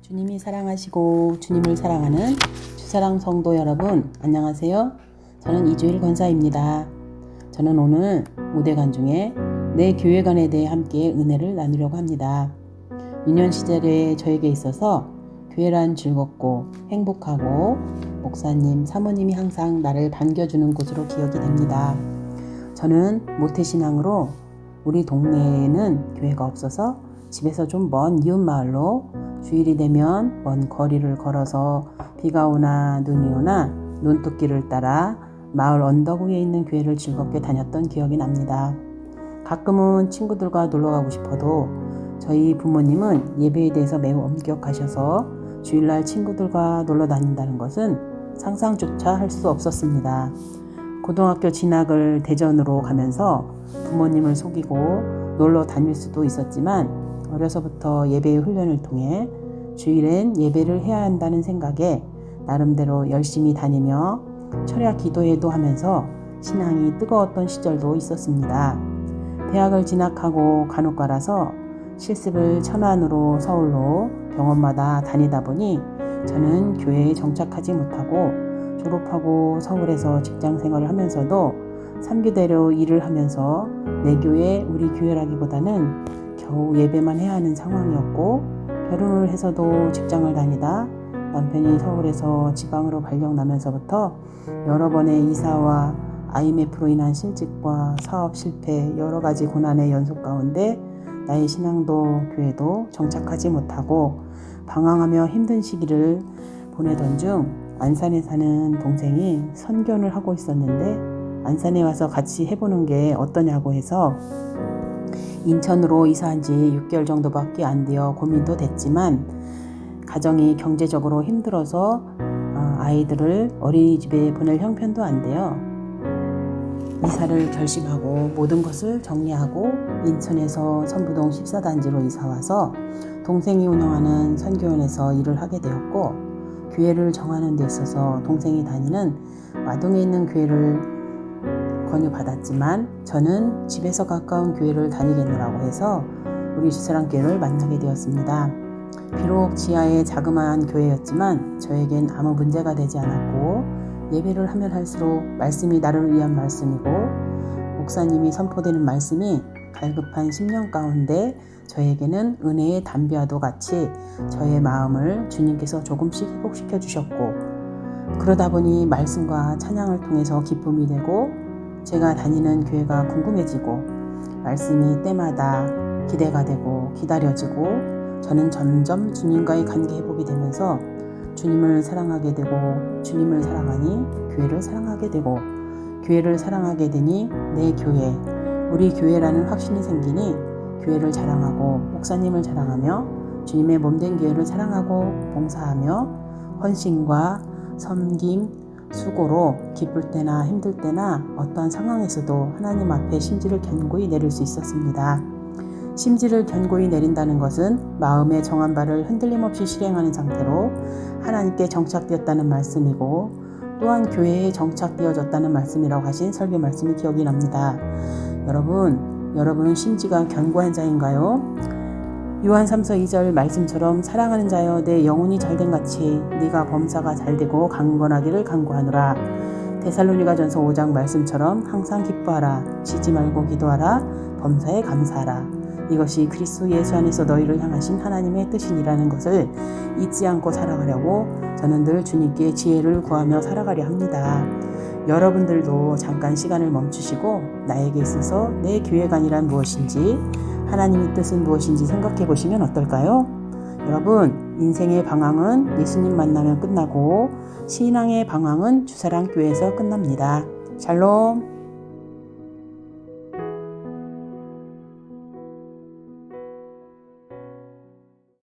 주님이 사랑하시고 주님을 사랑하는 주사랑 성도 여러분, 안녕하세요. 저는 이주일 권사입니다. 저는 오늘 무대관 중에 내 교회관에 대해 함께 은혜를 나누려고 합니다. 유년 시절에 저에게 있어서 교회란 즐겁고 행복하고 목사님, 사모님이 항상 나를 반겨주는 곳으로 기억이 됩니다. 저는 모태신앙으로 우리 동네에는 교회가 없어서 집에서 좀 먼 이웃마을로 주일이 되면 먼 거리를 걸어서 비가 오나 눈이 오나 논뚝길을 따라 마을 언덕 위에 있는 교회를 즐겁게 다녔던 기억이 납니다. 가끔은 친구들과 놀러 가고 싶어도 저희 부모님은 예배에 대해서 매우 엄격하셔서 주일날 친구들과 놀러 다닌다는 것은 상상조차 할 수 없었습니다. 고등학교 진학을 대전으로 가면서 부모님을 속이고 놀러 다닐 수도 있었지만 어려서부터 예배의 훈련을 통해 주일엔 예배를 해야 한다는 생각에 나름대로 열심히 다니며 철야 기도회도 하면서 신앙이 뜨거웠던 시절도 있었습니다. 대학을 진학하고 간호과라서 실습을 천안으로 서울로 병원마다 다니다 보니 저는 교회에 정착하지 못하고 졸업하고 서울에서 직장 생활을 하면서도 3교대로 일을 하면서 내 교회, 우리 교회라기보다는 겨우 예배만 해야 하는 상황이었고, 결혼을 해서도 직장을 다니다 남편이 서울에서 지방으로 발령 나면서부터 여러 번의 이사와 IMF로 인한 실직과 사업 실패, 여러 가지 고난의 연속 가운데 나의 신앙도 교회도 정착하지 못하고 방황하며 힘든 시기를 보내던 중 안산에 사는 동생이 선교를 하고 있었는데 안산에 와서 같이 해보는 게 어떠냐고 해서 인천으로 이사한 지 6개월 정도밖에 안 되어 고민도 됐지만 가정이 경제적으로 힘들어서 아이들을 어린이집에 보낼 형편도 안 돼요. 이사를 결심하고 모든 것을 정리하고 인천에서 선부동 14단지로 이사와서 동생이 운영하는 선교원에서 일을 하게 되었고, 교회를 정하는 데 있어서 동생이 다니는 와동에 있는 교회를 권유받았지만 저는 집에서 가까운 교회를 다니겠노라고 해서 우리 주사랑교회를 만나게 되었습니다. 비록 지하의 자그마한 교회였지만 저에겐 아무 문제가 되지 않았고, 예배를 하면 할수록 말씀이 나를 위한 말씀이고 목사님이 선포되는 말씀이 갈급한 심령 가운데 저에게는 은혜의 담비와도 같이 저의 마음을 주님께서 조금씩 회복시켜 주셨고, 그러다 보니 말씀과 찬양을 통해서 기쁨이 되고 제가 다니는 교회가 궁금해지고 말씀이 때마다 기대가 되고 기다려지고 저는 점점 주님과의 관계 회복이 되면서 주님을 사랑하게 되고 주님을 사랑하니 교회를 사랑하게 되고 교회를 사랑하게 되니 내 교회, 우리 교회라는 확신이 생기니 교회를 자랑하고 목사님을 자랑하며 주님의 몸된 교회를 사랑하고 봉사하며 헌신과 섬김, 수고로 기쁠 때나 힘들 때나 어떠한 상황에서도 하나님 앞에 심지를 견고히 내릴 수 있었습니다. 심지를 견고히 내린다는 것은 마음에 정한 바를 흔들림 없이 실행하는 상태로 하나님께 정착되었다는 말씀이고, 또한 교회에 정착되어졌다는 말씀이라고 하신 설교 말씀이 기억이 납니다. 여러분은 심지가 견고한 자인가요? 요한 3서 2절 말씀처럼 사랑하는 자여 내 영혼이 잘된 같이 네가 범사가 잘되고 강건하기를 간구하노라. 데살로니가전서 5장 말씀처럼 항상 기뻐하라. 쉬지 말고 기도하라. 범사에 감사하라. 이것이 그리스도 예수 안에서 너희를 향하신 하나님의 뜻이니라는 것을 잊지 않고 살아가려고 저는 늘 주님께 지혜를 구하며 살아가려 합니다. 여러분들도 잠깐 시간을 멈추시고 나에게 있어서 내 교회관이란 무엇인지, 하나님의 뜻은 무엇인지 생각해 보시면 어떨까요? 여러분, 인생의 방황은 예수님 만나면 끝나고 신앙의 방황은 주사랑교회에서 끝납니다. 샬롬.